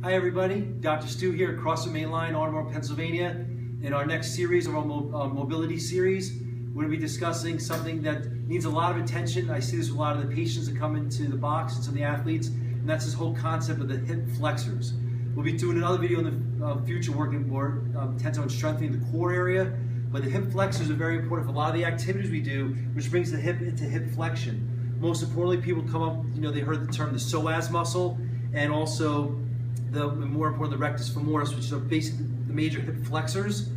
Hi everybody, Dr. Stu here at CrossFit Mainline, Baltimore, Pennsylvania. In our next series of our mobility series, we're going to be discussing something that needs a lot of attention. I see this with a lot of the patients that come into the box and some of the athletes, and that's this whole concept of the hip flexors. We'll be doing another video in the future working more intensive on strengthening the core area, but the hip flexors are very important for a lot of the activities we do, which brings the hip into hip flexion. Most importantly, people come up, they heard the term the psoas muscle, and also the more important, the rectus femoris, which are basically the major hip flexors.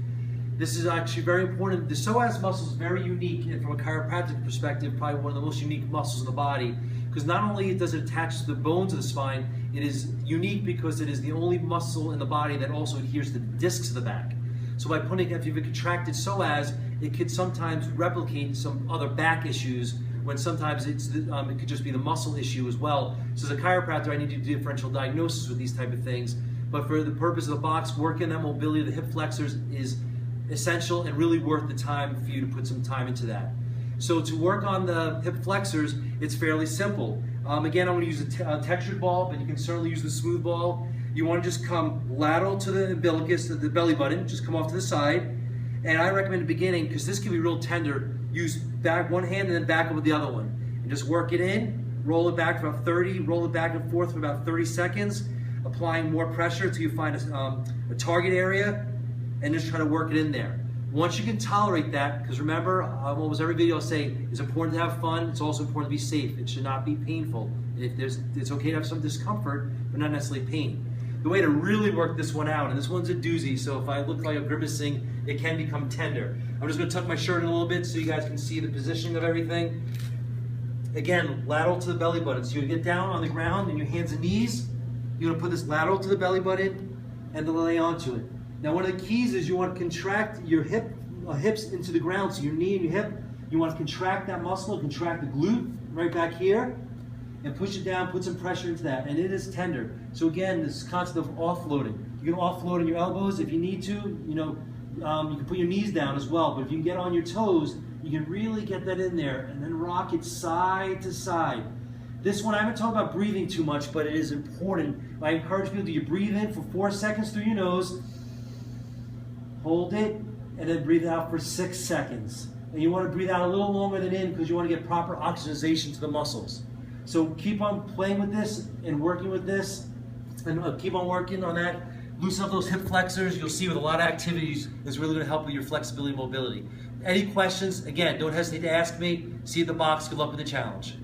This is actually very important. The psoas muscle is very unique, and from a chiropractic perspective, probably one of the most unique muscles in the body, because not only does it attach to the bones of the spine, it is unique because it is the only muscle in the body that also adheres to the discs of the back. So by putting, if you have a contracted psoas, it could sometimes replicate some other back issues, when sometimes it could just be the muscle issue as well. So as a chiropractor, I need to do differential diagnosis with these type of things. But for the purpose of the box, working that mobility of the hip flexors is essential and really worth the time for you to put some time into that. So to work on the hip flexors, it's fairly simple. Again, I'm going to use a textured ball, but you can certainly use the smooth ball. You want to just come lateral to the umbilicus, the belly button, just come off to the side. And I recommend at the beginning, because this can be real tender, use back one hand and then back up with the other one. And just work it in, roll it back for about 30, roll it back and forth for about 30 seconds, applying more pressure until you find a target area, and just try to work it in there. Once you can tolerate that, because remember, almost every video I'll say, it's important to have fun, it's also important to be safe. It should not be painful. It's okay to have some discomfort, but not necessarily pain. The way to really work this one out, and this one's a doozy, so if I look like I'm grimacing, it can become tender. I'm just going to tuck my shirt in a little bit so you guys can see the positioning of everything. Again, lateral to the belly button. So you get down on the ground and your hands and knees. You're going to put this lateral to the belly button and then lay onto it. Now one of the keys is you want to contract your hips into the ground, so your knee and your hip, you want to contract that muscle, contract the glute right back here, and push it down, put some pressure into that, and it is tender. So again, this concept of offloading. You can offload on your elbows if you need to, you can put your knees down as well, but if you can get on your toes, you can really get that in there, and then rock it side to side. This one, I haven't talked about breathing too much, but it is important. I encourage people to breathe in for 4 seconds through your nose, hold it, and then breathe out for 6 seconds. And you want to breathe out a little longer than in because you want to get proper oxygenation to the muscles. So keep on playing with this and working with this, and keep on working on that. Loosen up those hip flexors. You'll see with a lot of activities, it's really going to help with your flexibility and mobility. Any questions, again, don't hesitate to ask me. See you at the box. Good luck with the challenge.